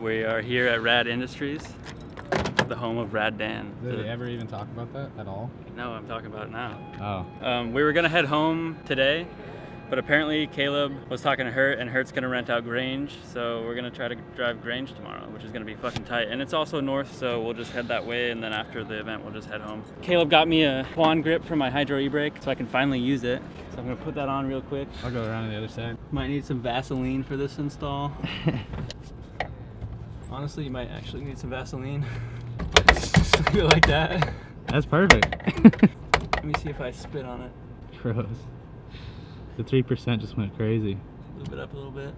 we are here at Rad Industries, the home of Rad Dan. Did they ever even talk about that at all? No, I'm talking about it now. Oh. We were gonna head home today, but apparently Caleb was talking to Hurt, and Hurt's gonna rent out Grange, so we're gonna try to drive Grange tomorrow, which is gonna be fucking tight. And it's also north, so we'll just head that way, and then after the event, we'll just head home. Caleb got me a Quan grip for my hydro e-brake, so I can finally use it. So I'm gonna put that on real quick. I'll go around to the other side. Might need some Vaseline for this install. Honestly, you might actually need some Vaseline. Something like that. That's perfect. Let me see if I spit on it. Gross. The 3% just went crazy. Move it up a little bit.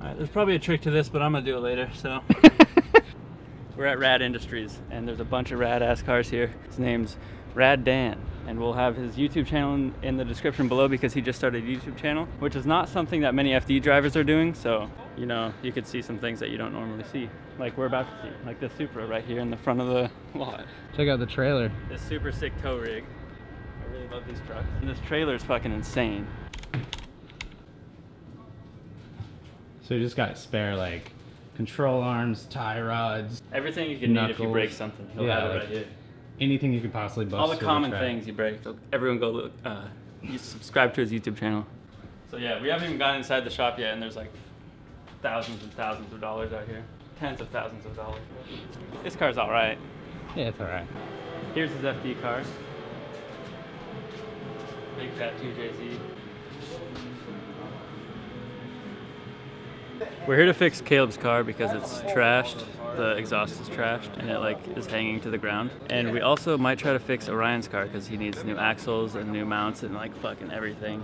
Alright, there's probably a trick to this, but I'm gonna do it later, so. We're at Rad Industries, and there's a bunch of rad-ass cars here. His name's Rad Dan, and we'll have his YouTube channel in the description below because he just started a YouTube channel, which is not something that many FD drivers are doing, so, you know, you could see some things that you don't normally see. Like we're about to see, like this Supra right here in the front of the lot. Check out the trailer. This super sick tow rig. I really love these trucks. And this trailer is fucking insane. So you just got spare, like, control arms, tie rods, everything you can need if you break something. He'll have it right here. Anything you could possibly bust. All the common things you break. So everyone go look, you subscribe to his YouTube channel. So yeah, we haven't even gone inside the shop yet, and there's like thousands and thousands of dollars out here. Tens of thousands of dollars. This car's all right. Yeah, it's all right. Here's his FD car. Big fat 2JZ. We're here to fix Caleb's car because it's trashed. The exhaust is trashed and it like is hanging to the ground. And we also might try to fix Orion's car because he needs new axles and new mounts and like fucking everything.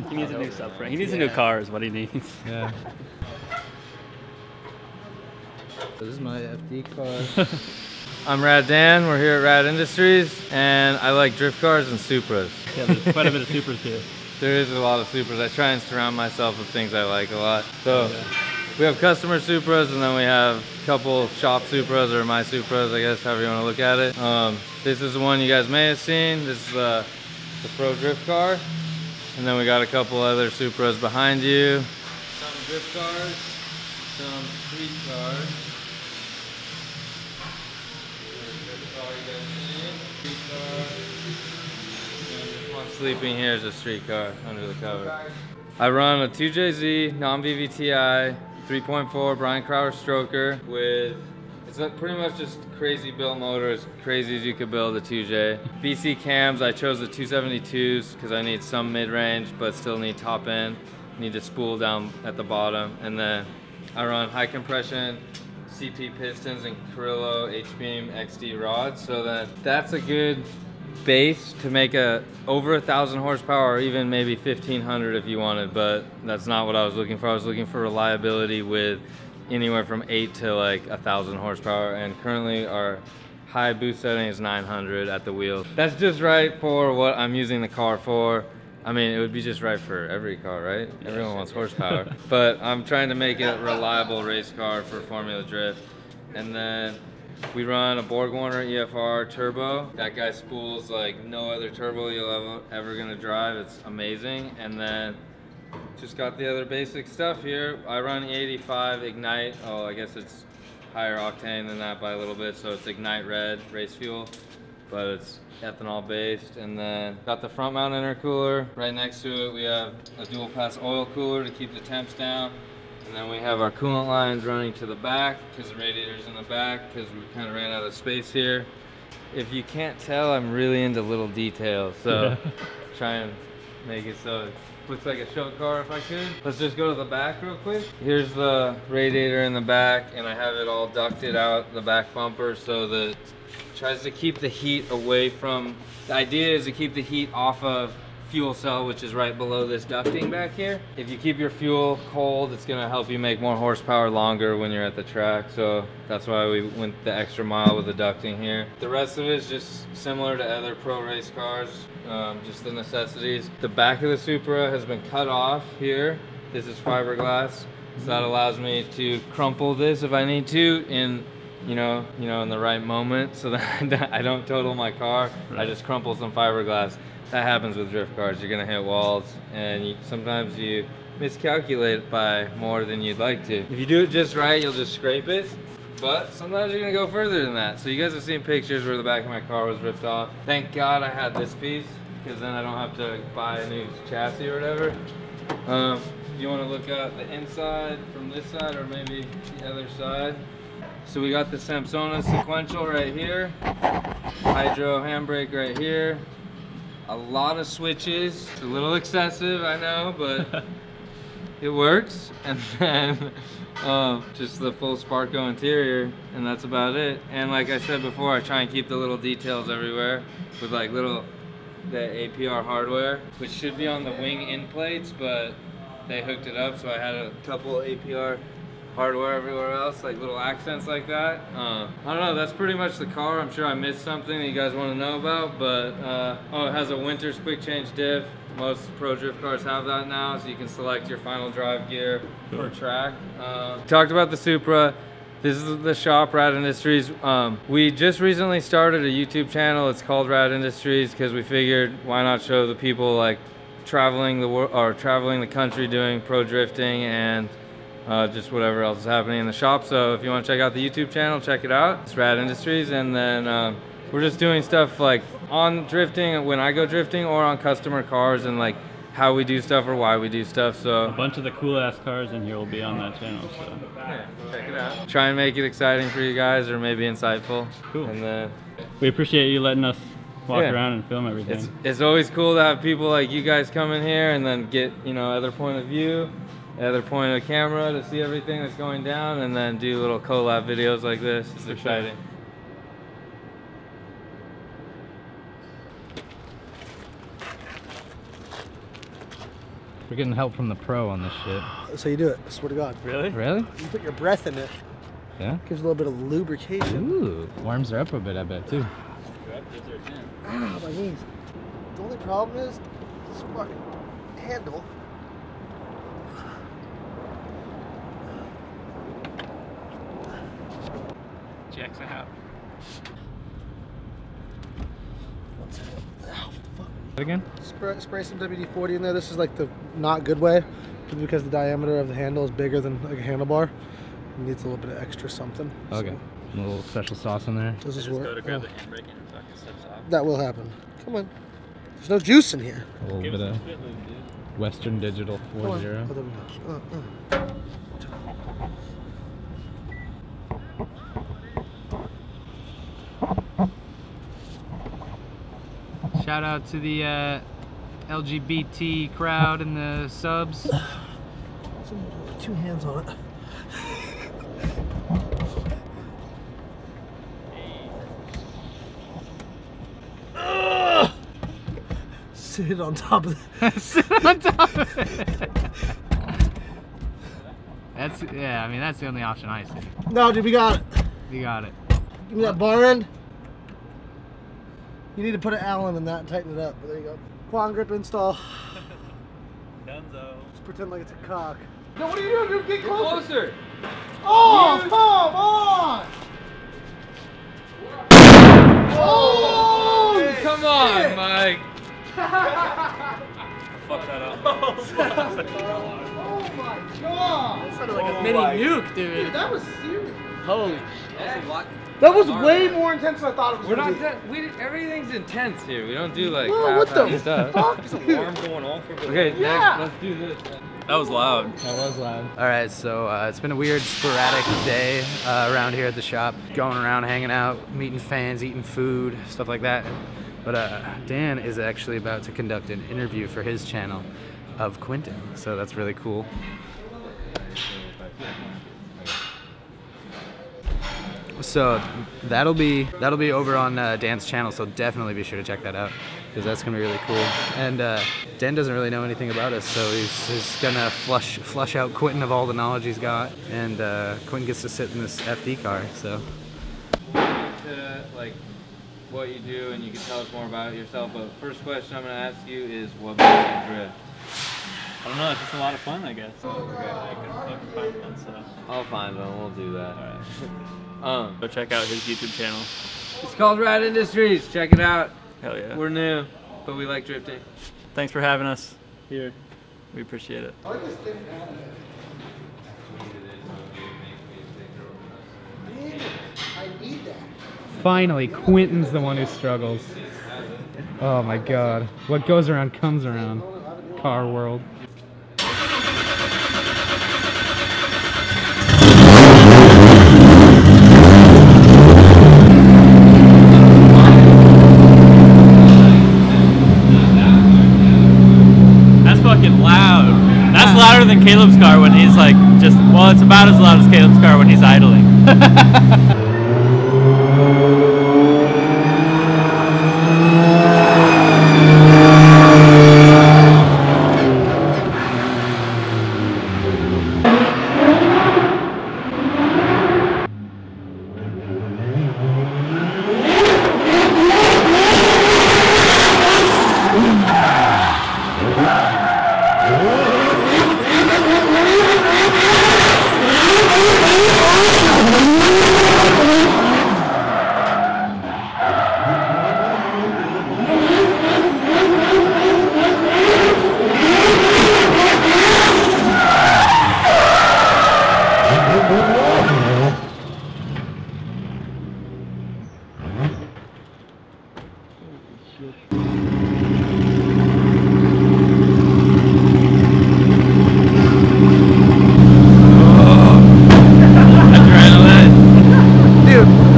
He needs a new subframe. He needs a new car is what he needs. Yeah. This is my FD car. I'm Rad Dan, we're here at Rad Industries, and I like drift cars and Supras. Yeah, there's quite a bit of Supras here. There is a lot of Supras. I try and surround myself with things I like a lot. So we have customer Supras, and then we have a couple shop Supras, or my Supras, I guess, however you want to look at it. This is the one you guys may have seen. This is the Pro drift car. And then we got a couple other Supras behind you. Some drift cars, some street cars. Sleeping here is a street car under the cover. I run a 2JZ non-VVTi 3.4 Brian Crowder stroker with, it's pretty much just crazy built motor, as crazy as you could build a 2J. BC cams, I chose the 272s because I need some mid-range but still need top end. Need to spool down at the bottom. And then I run high compression CP pistons and Carrillo H-beam XD rods, so that's a good base to make a over 1,000 horsepower, or even maybe 1,500 if you wanted, but that's not what I was looking for. I was looking for reliability with anywhere from 8 to like 1,000 horsepower, and currently our high boost setting is 900 at the wheel. That's just right for what I'm using the car for. I mean, it would be just right for every car, right? Everyone wants horsepower. But I'm trying to make it a reliable race car for Formula Drift. And then we run a BorgWarner EFR turbo. That guy spools like no other turbo you'll ever gonna drive. It's amazing. And then just got the other basic stuff here. I run E85 Ignite. Oh, I guess it's higher octane than that by a little bit. So it's Ignite Red race fuel, but it's ethanol based. And then got the front mount intercooler. Right next to it we have a dual pass oil cooler to keep the temps down. And then we have our coolant lines running to the back because the radiator's in the back because we kind of ran out of space here. If you can't tell, I'm really into little details, so try and make it so it looks like a show car if I could. Let's just go to the back real quick. Here's the radiator in the back, and I have it all ducted out the back bumper so that it tries to keep the heat away from, the idea is to keep the heat off of fuel cell, which is right below this ducting back here. If you keep your fuel cold, it's gonna help you make more horsepower longer when you're at the track. So that's why we went the extra mile with the ducting here. The rest of it is just similar to other pro race cars, just the necessities. The back of the Supra has been cut off here. This is fiberglass, so that allows me to crumple this if I need to in in the right moment, so that I don't total my car. I just crumple some fiberglass. That happens with drift cars. You're gonna hit walls, and sometimes you miscalculate by more than you'd like to. If you do it just right, you'll just scrape it. But sometimes you're gonna go further than that. So you guys have seen pictures where the back of my car was ripped off. Thank God I had this piece, because then I don't have to buy a new chassis or whatever. If you want to look at the inside from this side or maybe the other side. So we got the Samsona sequential right here, hydro handbrake right here, a lot of switches. It's a little excessive, I know, but it works. And then just the full Sparco interior, and that's about it. And like I said before, I try and keep the little details everywhere with like the APR hardware, which should be on the wing end plates, but they hooked it up, so I had a couple APR hardware everywhere else, like little accents like that. I don't know, that's pretty much the car. I'm sure I missed something that you guys want to know about, but oh, it has a Winters quick change diff. Most pro drift cars have that now, so you can select your final drive gear per track. Talked about the Supra. This is the shop, Rad Industries. We just recently started a YouTube channel. It's called Rad Industries because we figured why not show the people like traveling the world or traveling the country doing pro drifting and just whatever else is happening in the shop. So if you want to check out the YouTube channel, check it out. It's Rad Industries, and then we're just doing stuff like on drifting when I go drifting, or on customer cars and like how we do stuff or why we do stuff. So a bunch of the cool ass cars in here will be on that channel. So yeah, check it out. Try and make it exciting for you guys, or maybe insightful. Cool. And then we appreciate you letting us walk around and film everything. It's always cool to have people like you guys come in here and then get, you know, other point of view, other point of the camera to see everything that's going down, and then do little collab videos like this. It's exciting. Sure. We're getting help from the pro on this shit. That's how you do it, I swear to God. Really? Really? You put your breath in it. Yeah? Gives a little bit of lubrication. Ooh, warms her up a bit, I bet, too. Ah, my knees. The only problem is this fucking handle. Checks out. Again? Spray some WD-40 in there. This is like the not good way, because the diameter of the handle is bigger than like a handlebar. It needs a little bit of extra something. Okay. So. A little special sauce in there. Does this work? Go to grab the handbrake and it fucking slips off. That will happen. Come on. There's no juice in here. A little bit of Western Digital 40. Oh, there we go. Shout out to the LGBT crowd and the subs. Someone with 2 hands on it. Sit on top of it. Sit on top of it. That's, yeah, I mean, that's the only option I see. No, dude, we got it. You got it. Give me that bar end. You need to put an Allen in that and tighten it up. But there you go. Quad grip install. Dunzo. Just pretend like it's a cock. No, what are you doing, dude? Get closer. Closer. Oh, come on! Oh, hey, come on, Mike. Fuck that up. Oh my god! That sounded like a mini nuke, dude. Dude, that was serious. Holy. That was way more intense than I thought it was. We're not done. Everything's intense here. We don't do like Whoa, what the stuff. fuck? There's an alarm going off. Okay, Yeah. next, let's do this. That was loud. That was loud. All right, so it's been a weird, sporadic day around here at the shop. Going around, hanging out, meeting fans, eating food, stuff like that. But Dan is actually about to conduct an interview for his channel of Quentin, so that's really cool. So that'll be over on Dan's channel, so definitely be sure to check that out, because that's gonna be really cool. And Dan doesn't really know anything about us, so he's gonna flush out Quentin of all the knowledge he's got, and Quentin gets to sit in this FD car. So To like what you do, and you can tell us more about yourself. But first question I'm gonna ask you is, what makes you drift? I don't know, it's just a lot of fun, I guess. Okay. I can find one, so. I'll find one. We'll do that. Alright. Go check out his YouTube channel. It's called Rad Industries. Check it out. Hell yeah. We're new, but we like drifting. Thanks for having us here. We appreciate it. I like this thing. I need that. Finally, Quentin's the one who struggles. Oh my god. What goes around comes around. Car world. That's fucking loud. That's louder than Caleb's car when he's like just, well, it's about as loud as Caleb's car when he's idling.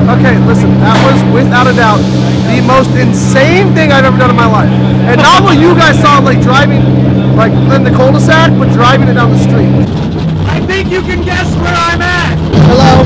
Okay, listen, that was without a doubt the most insane thing I've ever done in my life. And not what you guys saw, like driving, like in the cul-de-sac, but driving it down the street. I think you can guess where I'm at. Hello?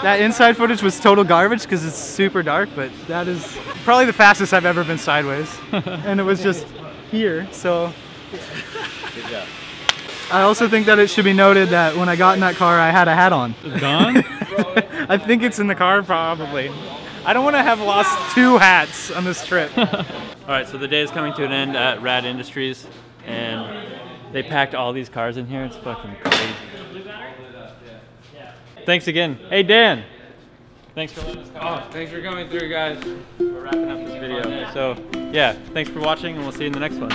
That inside footage was total garbage because it's super dark, but that is probably the fastest I've ever been sideways. And it was just here, so. Good job. I also think that it should be noted that when I got in that car, I had a hat on. It's gone? I think it's in the car, probably. I don't want to have lost 2 hats on this trip. All right, so the day is coming to an end at Rad Industries, and they packed all these cars in here. It's fucking crazy. Thanks again. Hey, Dan. Thanks for letting us come. Oh, thanks for coming through, guys. We're wrapping up this video. So, yeah, thanks for watching, and we'll see you in the next one.